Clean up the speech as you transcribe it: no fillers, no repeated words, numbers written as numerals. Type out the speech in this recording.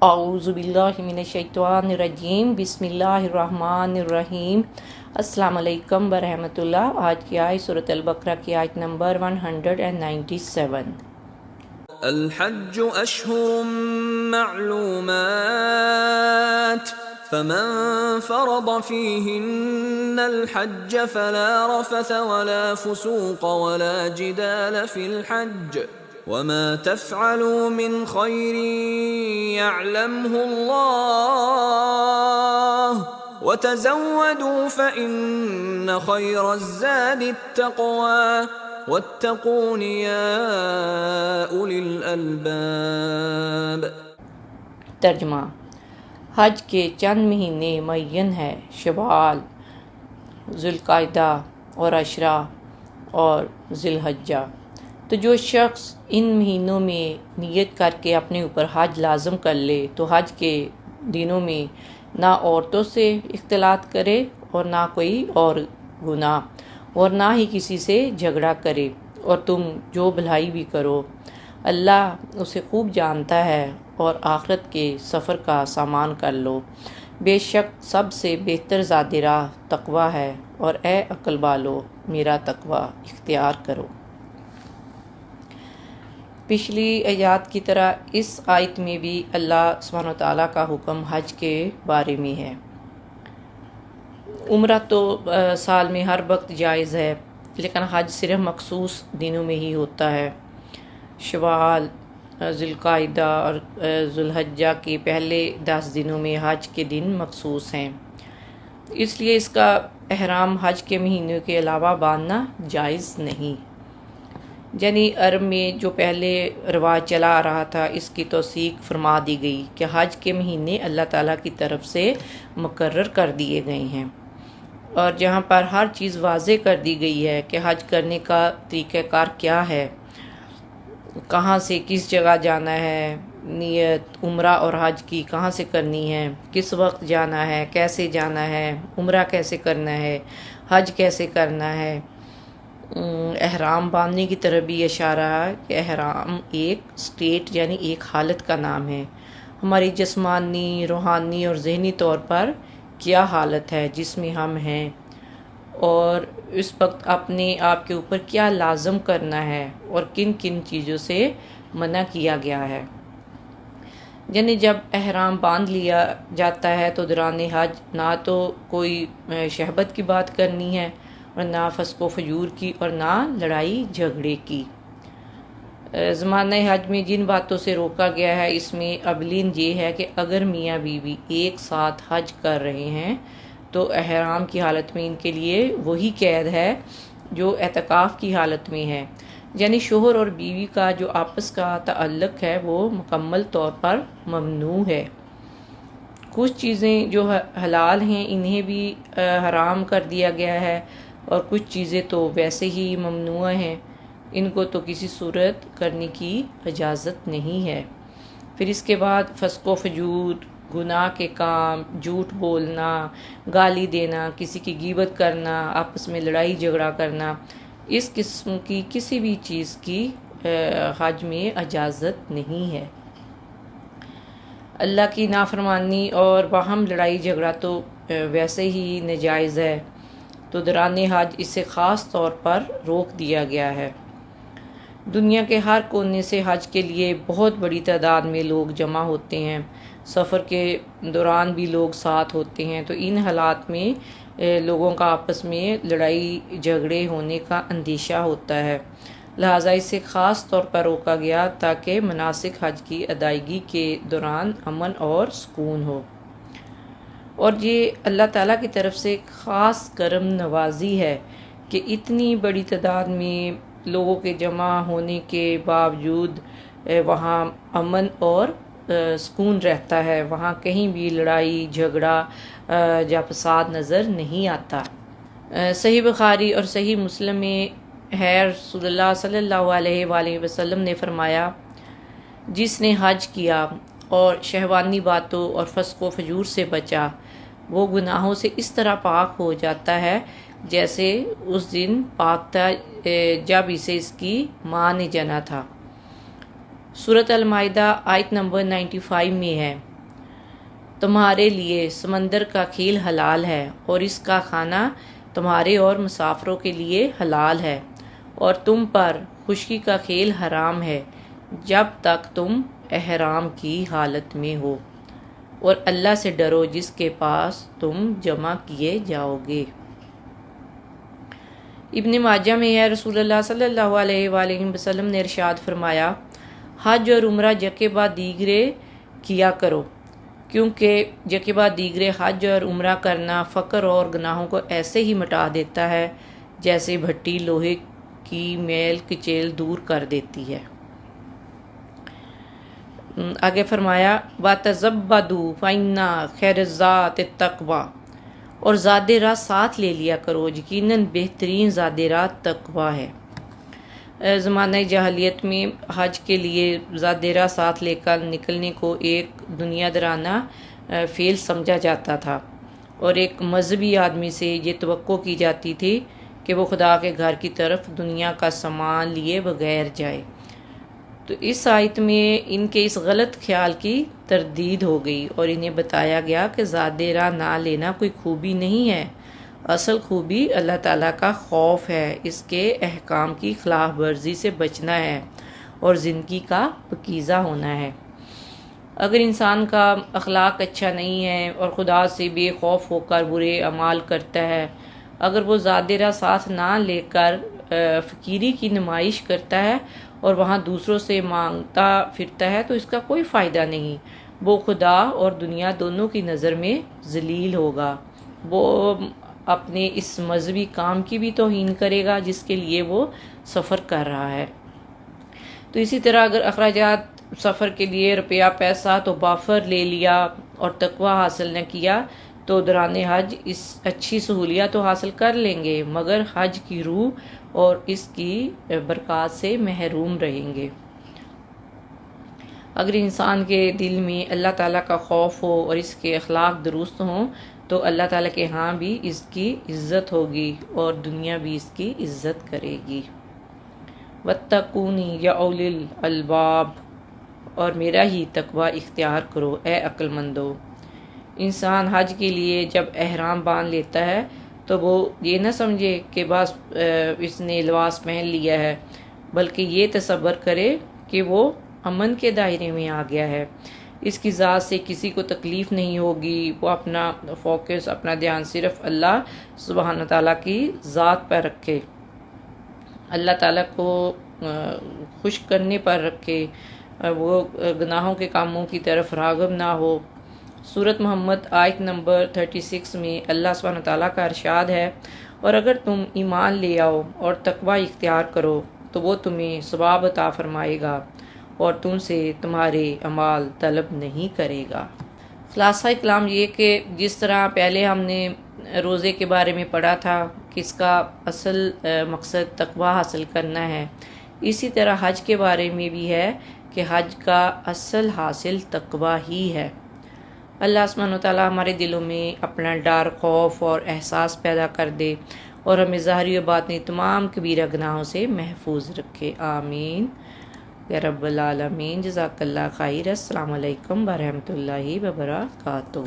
اعوذ باللہ من الشیطان الرجیم بسم اللہ الرحمن الرحیم۔ السلام علیکم ورحمۃ اللہ۔ آج کی آیت سورۃ البقرہ کی آیت نمبر 197۔ الحج اشہر معلومات فمن فرض فیہن الحج فلا رفث ولا فسوق ولا جدال فی الحج وما تفعلوا من خیر يعلمه اللہ وتزودوا فإن خیر الزاد التقوى واتقون یا اولی الالباب۔ ترجمہ: حج کے چند مہینے معین ہیں، شوال، ذوالقعدہ اور عشرہ اور ذی الحجہ۔ تو جو شخص ان مہینوں میں نیت کر کے اپنے اوپر حج لازم کر لے تو حج کے دنوں میں نہ عورتوں سے اختلاط کرے اور نہ کوئی اور گناہ، اور نہ ہی کسی سے جھگڑا کرے، اور تم جو بھلائی بھی کرو اللہ اسے خوب جانتا ہے، اور آخرت کے سفر کا سامان کر لو۔ بے شک سب سے بہتر زاد راہ تقوی ہے، اور اے عقل والو میرا تقوی اختیار کرو۔ پچھلی آیات کی طرح اس آیت میں بھی اللہ سبحانہ وتعالیٰ کا حکم حج کے بارے میں ہے۔ عمرہ تو سال میں ہر وقت جائز ہے، لیکن حج صرف مخصوص دنوں میں ہی ہوتا ہے۔ شوال، ذوالقعدہ اور ذوالحجہ کے پہلے 10 دنوں میں حج کے دن مخصوص ہیں، اس لیے اس کا احرام حج کے مہینوں کے علاوہ باندھنا جائز نہیں۔ یعنی عرب میں جو پہلے رواج چلا آ رہا تھا اس کی توثیق فرما دی گئی کہ حج کے مہینے اللہ تعالیٰ کی طرف سے مقرر کر دیے گئے ہیں، اور جہاں پر ہر چیز واضح کر دی گئی ہے کہ حج کرنے کا طریقہ کار کیا ہے، کہاں سے کس جگہ جانا ہے، نیت عمرہ اور حج کی کہاں سے کرنی ہے، کس وقت جانا ہے، کیسے جانا ہے، عمرہ کیسے کرنا ہے، حج کیسے کرنا ہے۔ احرام باندھنے کی طرف بھی اشارہ ہے کہ احرام ایک سٹیٹ یعنی ایک حالت کا نام ہے، ہماری جسمانی، روحانی اور ذہنی طور پر کیا حالت ہے جس میں ہم ہیں، اور اس وقت اپنے آپ کے اوپر کیا لازم کرنا ہے اور کن کن چیزوں سے منع کیا گیا ہے۔ یعنی جب احرام باندھ لیا جاتا ہے تو دوران حج نہ تو کوئی شہوت کی بات کرنی ہے، اور نہ فسق و فجور کی، اور نہ لڑائی جھگڑے کی۔ زمانہ حج میں جن باتوں سے روکا گیا ہے اس میں اولین یہ ہے کہ اگر میاں بیوی ایک ساتھ حج کر رہے ہیں تو احرام کی حالت میں ان کے لیے وہی قید ہے جو اعتکاف کی حالت میں ہے، یعنی شوہر اور بیوی کا جو آپس کا تعلق ہے وہ مکمل طور پر ممنوع ہے۔ کچھ چیزیں جو حلال ہیں انہیں بھی حرام کر دیا گیا ہے، اور کچھ چیزیں تو ویسے ہی ممنوع ہیں، ان کو تو کسی صورت کرنے کی اجازت نہیں ہے۔ پھر اس کے بعد فسق و فجور، گناہ کے کام، جھوٹ بولنا، گالی دینا، کسی کی غیبت کرنا، آپس میں لڑائی جھگڑا کرنا، اس قسم کی کسی بھی چیز کی حج میں اجازت نہیں ہے۔ اللہ کی نافرمانی اور باہم لڑائی جھگڑا تو ویسے ہی ناجائز ہے، تو دوران حج اسے خاص طور پر روک دیا گیا ہے۔ دنیا کے ہر کونے سے حج کے لیے بہت بڑی تعداد میں لوگ جمع ہوتے ہیں، سفر کے دوران بھی لوگ ساتھ ہوتے ہیں، تو ان حالات میں لوگوں کا آپس میں لڑائی جھگڑے ہونے کا اندیشہ ہوتا ہے، لہٰذا اسے خاص طور پر روکا گیا تاکہ مناسک حج کی ادائیگی کے دوران امن اور سکون ہو۔ اور یہ اللہ تعالیٰ کی طرف سے خاص کرم نوازی ہے کہ اتنی بڑی تعداد میں لوگوں کے جمع ہونے کے باوجود وہاں امن اور سکون رہتا ہے، وہاں کہیں بھی لڑائی جھگڑا یا فساد نظر نہیں آتا۔ صحیح بخاری اور صحیح مسلم میں ہے، رسول اللہ صلی اللہ علیہ وآلہ وسلم نے فرمایا، جس نے حج کیا اور شہوانی باتوں اور فسق و فجور سے بچا وہ گناہوں سے اس طرح پاک ہو جاتا ہے جیسے اس دن پاک تھا جب اسے اس کی ماں نے جنا تھا۔ سورۃ المائدہ آیت نمبر 95 میں ہے، تمہارے لیے سمندر کا کھیل حلال ہے اور اس کا کھانا تمہارے اور مسافروں کے لیے حلال ہے، اور تم پر خشکی کا کھیل حرام ہے جب تک تم احرام کی حالت میں ہو، اور اللہ سے ڈرو جس کے پاس تم جمع کیے جاؤ گے۔ ابن ماجہ میں ہے، رسول اللہ صلی اللہ علیہ وآلہ وسلم نے ارشاد فرمایا، حج اور عمرہ یکے بعد دیگرے کیا کرو، کیونکہ یکے بعد دیگرے حج اور عمرہ کرنا فقر اور گناہوں کو ایسے ہی مٹا دیتا ہے جیسے بھٹی لوہے کی میل کچیل دور کر دیتی ہے۔ آگے فرمایا، وَتَزَوَّدُوا فَإِنَّ خَيْرَ الزَّادِ التَّقْوَىٰ، اور زاد راہ ساتھ لے لیا کرو، یقیناً بہترین زاد راہ تقویٰ ہے۔ زمانہ جاہلیت میں حج کے لیے زاد راہ ساتھ لے کر نکلنے کو ایک دنیا درانہ فعل سمجھا جاتا تھا، اور ایک مذہبی آدمی سے یہ توقع کی جاتی تھی کہ وہ خدا کے گھر کی طرف دنیا کا سامان لیے بغیر جائے۔ تو اس آیت میں ان کے اس غلط خیال کی تردید ہو گئی اور انہیں بتایا گیا کہ زاد راہ نہ لینا کوئی خوبی نہیں ہے، اصل خوبی اللہ تعالیٰ کا خوف ہے، اس کے احکام کی خلاف ورزی سے بچنا ہے اور زندگی کا پاکیزہ ہونا ہے۔ اگر انسان کا اخلاق اچھا نہیں ہے اور خدا سے بے خوف ہو کر برے اعمال کرتا ہے، اگر وہ زاد راہ ساتھ نہ لے کر فقیری کی نمائش کرتا ہے اور وہاں دوسروں سے مانگتا پھرتا ہے تو اس کا کوئی فائدہ نہیں، وہ خدا اور دنیا دونوں کی نظر میں ذلیل ہوگا، وہ اپنے اس مذہبی کام کی بھی توہین کرے گا جس کے لیے وہ سفر کر رہا ہے۔ تو اسی طرح اگر اخراجات سفر کے لیے روپیہ پیسہ تو بافر لے لیا اور تقوی حاصل نہ کیا تو دوران حج اس اچھی سہولیات تو حاصل کر لیں گے مگر حج کی روح اور اس کی برکات سے محروم رہیں گے۔ اگر انسان کے دل میں اللہ تعالیٰ کا خوف ہو اور اس کے اخلاق درست ہوں تو اللہ تعالیٰ کے ہاں بھی اس کی عزت ہوگی اور دنیا بھی اس کی عزت کرے گی۔ وَاتَّقُونِ يَا أُولِي الْأَلْبَابِ، اور میرا ہی تقوی اختیار کرو اے عقل مندو۔ انسان حج کے لیے جب احرام باندھ لیتا ہے تو وہ یہ نہ سمجھے کہ بس اس نے لباس پہن لیا ہے، بلکہ یہ تصور کرے کہ وہ امن کے دائرے میں آ گیا ہے، اس کی ذات سے کسی کو تکلیف نہیں ہوگی، وہ اپنا فوکس اپنا دھیان صرف اللہ سبحانہ تعالیٰ کی ذات پر رکھے، اللہ تعالیٰ کو خوش کرنے پر رکھے، وہ گناہوں کے کاموں کی طرف راغب نہ ہو۔ سورۃ محمد آیت نمبر 36 میں اللہ سبحانہ تعالیٰ کا ارشاد ہے، اور اگر تم ایمان لے آؤ اور تقوی اختیار کرو تو وہ تمہیں ثواب عطا فرمائے گا اور تم سے تمہارے اعمال طلب نہیں کرے گا۔ خلاصہ کلام یہ کہ جس طرح پہلے ہم نے روزے کے بارے میں پڑھا تھا کہ اس کا اصل مقصد تقوی حاصل کرنا ہے، اسی طرح حج کے بارے میں بھی ہے کہ حج کا اصل حاصل تقوی ہی ہے۔ اللہ سبحانہ وتعالیٰ ہمارے دلوں میں اپنا ڈر، خوف اور احساس پیدا کر دے اور ہمیں ظاہری و باطنی تمام کبیرہ گناہوں سے محفوظ رکھے، آمین یا رب العالمین۔ جزاک اللہ خیر۔ السلام علیکم ورحمۃ اللہ وبرکاتہ۔